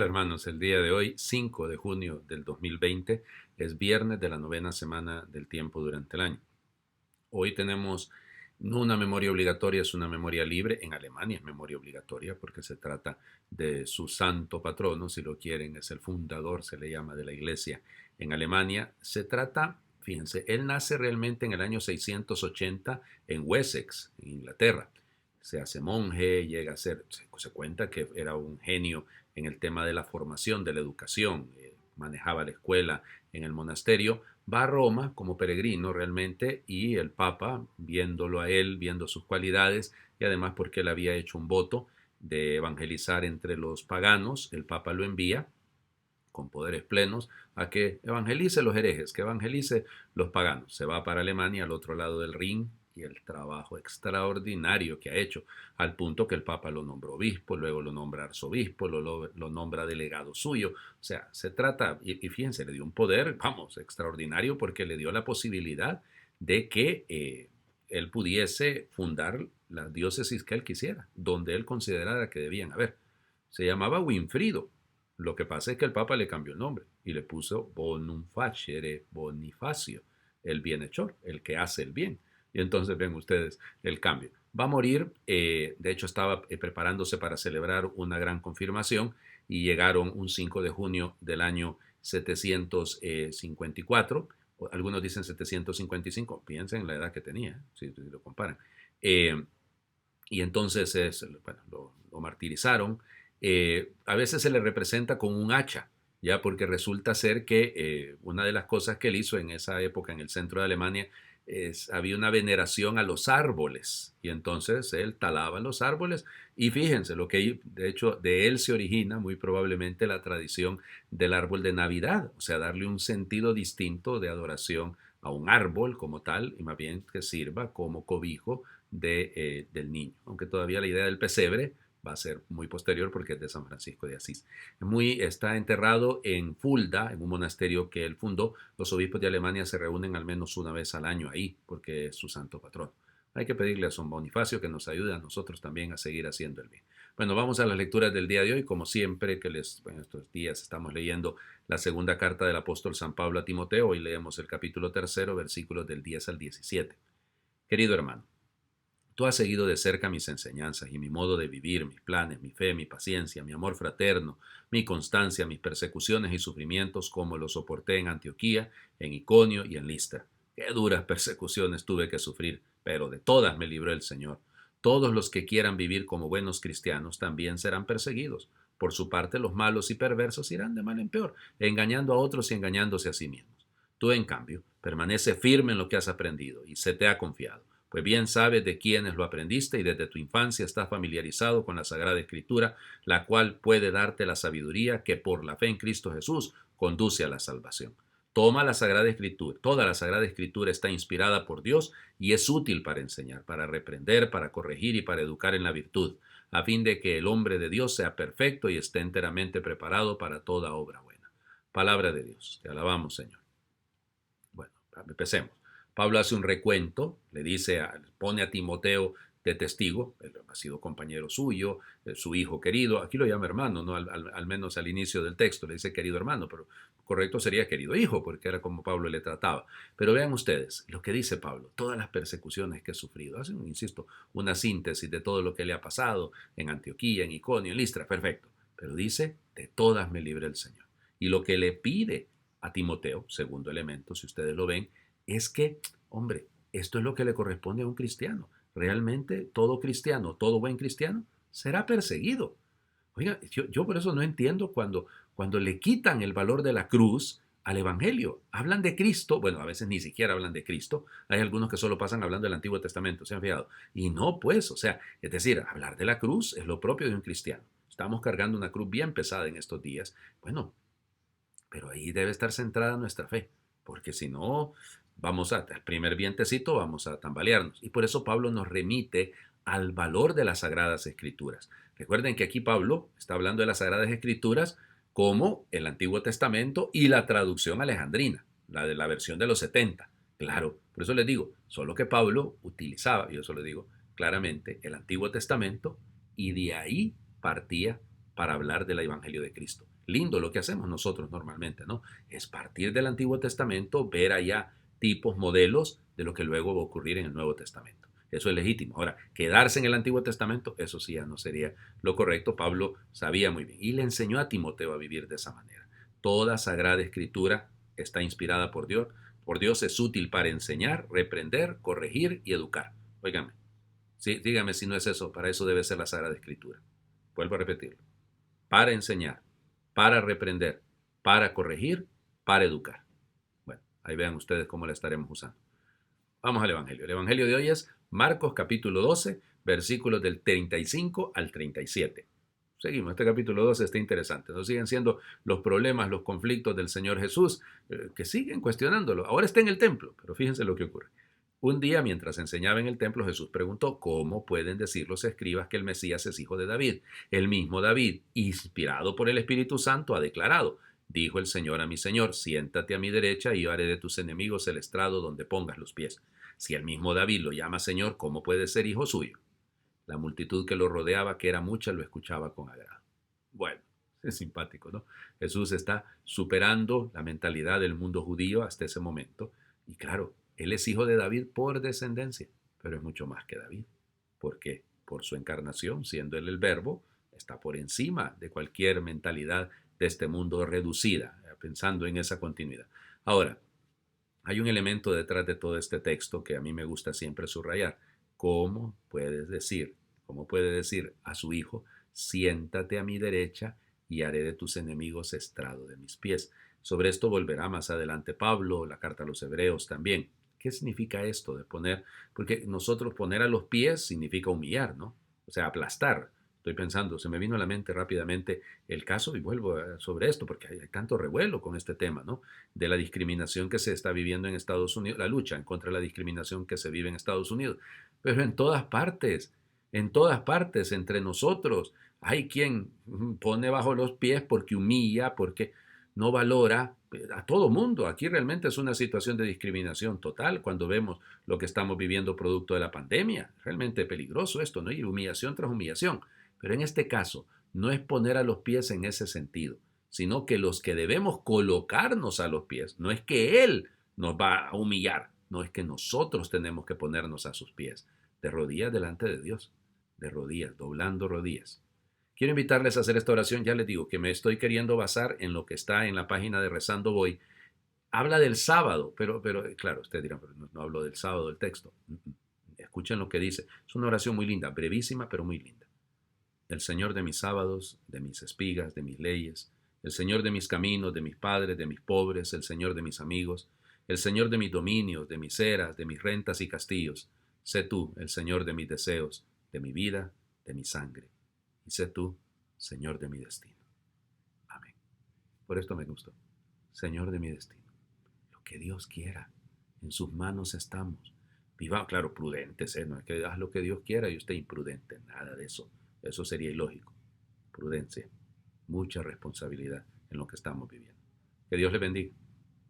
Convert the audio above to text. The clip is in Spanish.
Hola hermanos, el día de hoy, 5 de junio del 2020, es viernes de la novena semana del tiempo durante el año. Hoy tenemos no una memoria obligatoria, es una memoria libre. En Alemania es memoria obligatoria porque se trata de su santo patrono, si lo quieren, es el fundador, se le llama, de la iglesia en Alemania. Se trata, fíjense, él nace realmente en el año 680 en Wessex, en Inglaterra. Se hace monje, llega a ser, se cuenta que era un genio en el tema de la formación, de la educación, manejaba la escuela en el monasterio, va a Roma como peregrino realmente y el Papa, viéndolo a él, viendo sus cualidades y además porque él había hecho un voto de evangelizar entre los paganos, el Papa lo envía con poderes plenos a que evangelice los herejes, que evangelice los paganos. Se va para Alemania, al otro lado del Rin, y el trabajo extraordinario que ha hecho, al punto que el Papa lo nombró obispo, luego lo nombra arzobispo, lo nombra delegado suyo. O sea, se trata, y fíjense, le dio un poder, vamos, extraordinario, porque le dio la posibilidad de que él pudiese fundar la diócesis que él quisiera, donde él considerara que debían haber. Se llamaba Winfrido. Lo que pasa es que el Papa le cambió el nombre y le puso Bonum Facere Bonifacio, el bienhechor, el que hace el bien. Y entonces ven ustedes el cambio. Va a morir, de hecho estaba preparándose para celebrar una gran confirmación y llegaron un 5 de junio del año 754, algunos dicen 755, piensen en la edad que tenía, si lo comparan. Eh, y entonces bueno, lo martirizaron. A veces se le representa con un hacha, ya porque resulta ser que una de las cosas que él hizo en esa época en el centro de Alemania había una veneración a los árboles y entonces él talaba los árboles y fíjense lo que de hecho de él se origina muy probablemente la tradición del árbol de Navidad, o sea, darle un sentido distinto de adoración a un árbol como tal y más bien que sirva como cobijo del niño, aunque todavía la idea del pesebre va a ser muy posterior porque es de San Francisco de Asís. Está enterrado en Fulda, en un monasterio que él fundó. Los obispos de Alemania se reúnen al menos una vez al año ahí, porque es su santo patrón. Hay que pedirle a San Bonifacio que nos ayude a nosotros también a seguir haciendo el bien. Bueno, vamos a las lecturas del día de hoy. Como siempre, en estos días estamos leyendo la segunda carta del apóstol San Pablo a Timoteo. Hoy leemos el capítulo 3, versículos del 10 al 17. Querido hermano, tú has seguido de cerca mis enseñanzas y mi modo de vivir, mis planes, mi fe, mi paciencia, mi amor fraterno, mi constancia, mis persecuciones y sufrimientos, como los soporté en Antioquía, en Iconio y en Listra. Qué duras persecuciones tuve que sufrir, pero de todas me libró el Señor. Todos los que quieran vivir como buenos cristianos también serán perseguidos. Por su parte, los malos y perversos irán de mal en peor, engañando a otros y engañándose a sí mismos. Tú, en cambio, permanece firme en lo que has aprendido y se te ha confiado, pues bien sabes de quiénes lo aprendiste y desde tu infancia estás familiarizado con la Sagrada Escritura, la cual puede darte la sabiduría que por la fe en Cristo Jesús conduce a la salvación. Toma la Sagrada Escritura. Toda la Sagrada Escritura está inspirada por Dios y es útil para enseñar, para reprender, para corregir y para educar en la virtud, a fin de que el hombre de Dios sea perfecto y esté enteramente preparado para toda obra buena. Palabra de Dios. Te alabamos, Señor. Bueno, empecemos. Pablo hace un recuento, pone a Timoteo de testigo, él ha sido compañero suyo, su hijo querido, aquí lo llama hermano, ¿no? Al menos al inicio del texto le dice querido hermano, pero correcto sería querido hijo, porque era como Pablo le trataba. Pero vean ustedes lo que dice Pablo, todas las persecuciones que ha sufrido, hace, insisto, una síntesis de todo lo que le ha pasado en Antioquía, en Iconio, en Listra, perfecto. Pero dice, de todas me libre el Señor. Y lo que le pide a Timoteo, segundo elemento, si ustedes lo ven, es que, hombre, esto es lo que le corresponde a un cristiano. Realmente todo cristiano, todo buen cristiano, será perseguido. Oiga, yo por eso no entiendo cuando le quitan el valor de la cruz al Evangelio. Hablan de Cristo, bueno, a veces ni siquiera hablan de Cristo. Hay algunos que solo pasan hablando del Antiguo Testamento, ¿se han fijado? Y no, pues, o sea, es decir, hablar de la cruz es lo propio de un cristiano. Estamos cargando una cruz bien pesada en estos días. Bueno, pero ahí debe estar centrada nuestra fe, porque si no, al primer vientecito vamos a tambalearnos. Y por eso Pablo nos remite al valor de las Sagradas Escrituras. Recuerden que aquí Pablo está hablando de las Sagradas Escrituras como el Antiguo Testamento y la traducción alejandrina, la de la versión de los 70. Claro, por eso les digo, solo que Pablo utilizaba, y eso le digo claramente, el Antiguo Testamento y de ahí partía para hablar del Evangelio de Cristo. Lindo lo que hacemos nosotros normalmente, ¿no? Es partir del Antiguo Testamento, ver allá tipos, modelos de lo que luego va a ocurrir en el Nuevo Testamento. Eso es legítimo. Ahora, quedarse en el Antiguo Testamento, eso sí ya no sería lo correcto. Pablo sabía muy bien y le enseñó a Timoteo a vivir de esa manera. Toda Sagrada Escritura está inspirada por Dios. Por Dios es útil para enseñar, reprender, corregir y educar. Óigame, sí, dígame si no es eso, para eso debe ser la Sagrada Escritura. Vuelvo a repetirlo. Para enseñar, para reprender, para corregir, para educar. Bueno, ahí vean ustedes cómo la estaremos usando. Vamos al Evangelio. El Evangelio de hoy es Marcos capítulo 12, versículos del 35 al 37. Seguimos, este capítulo 12 está interesante. Nos siguen siendo los problemas, los conflictos del Señor Jesús, que siguen cuestionándolo. Ahora está en el templo, pero fíjense lo que ocurre. Un día, mientras enseñaba en el templo, Jesús preguntó, ¿cómo pueden decir los escribas que el Mesías es hijo de David? El mismo David, inspirado por el Espíritu Santo, ha declarado, dijo el Señor a mi Señor, siéntate a mi derecha y yo haré de tus enemigos el estrado donde pongas los pies. Si el mismo David lo llama Señor, ¿cómo puede ser hijo suyo? La multitud que lo rodeaba, que era mucha, lo escuchaba con agrado. Bueno, es simpático, ¿no? Jesús está superando la mentalidad del mundo judío hasta ese momento. Y claro, él es hijo de David por descendencia, pero es mucho más que David. ¿Por qué? Por su encarnación, siendo él el verbo, está por encima de cualquier mentalidad de este mundo reducida, pensando en esa continuidad. Ahora, hay un elemento detrás de todo este texto que a mí me gusta siempre subrayar. ¿Cómo puede decir a su hijo, siéntate a mi derecha y haré de tus enemigos estrado de mis pies? Sobre esto volverá más adelante Pablo, la carta a los Hebreos también. ¿Qué significa esto de poner? Porque nosotros poner a los pies significa humillar, ¿no? O sea, aplastar. Estoy pensando, se me vino a la mente rápidamente el caso, y vuelvo sobre esto, porque hay tanto revuelo con este tema, ¿no? De la discriminación que se está viviendo en Estados Unidos, la lucha en contra de la discriminación que se vive en Estados Unidos. Pero en todas partes, entre nosotros, hay quien pone bajo los pies porque humilla, porque no valora a todo mundo. Aquí realmente es una situación de discriminación total cuando vemos lo que estamos viviendo producto de la pandemia. Realmente peligroso esto, ¿no? Y humillación tras humillación. Pero en este caso, no es poner a los pies en ese sentido, sino que los que debemos colocarnos a los pies, no es que Él nos va a humillar, no es que nosotros tenemos que ponernos a sus pies, de rodillas delante de Dios, de rodillas, doblando rodillas. Quiero invitarles a hacer esta oración, ya les digo que me estoy queriendo basar en lo que está en la página de Rezando Voy. Habla del sábado, pero claro, ustedes dirán, pero no hablo del sábado del texto. Escuchen lo que dice. Es una oración muy linda, brevísima, pero muy linda. El Señor de mis sábados, de mis espigas, de mis leyes, el Señor de mis caminos, de mis padres, de mis pobres, el Señor de mis amigos, el Señor de mis dominios, de mis eras, de mis rentas y castillos. Sé tú, el Señor de mis deseos, de mi vida, de mi sangre. Y sé tú, Señor de mi destino. Amén. Por esto me gustó. Señor de mi destino. Lo que Dios quiera. En sus manos estamos. Viva, claro, prudentes, ¿eh? No es que haz lo que Dios quiera y usted imprudente. Nada de eso. Eso sería ilógico. Prudencia. Mucha responsabilidad en lo que estamos viviendo. Que Dios le bendiga.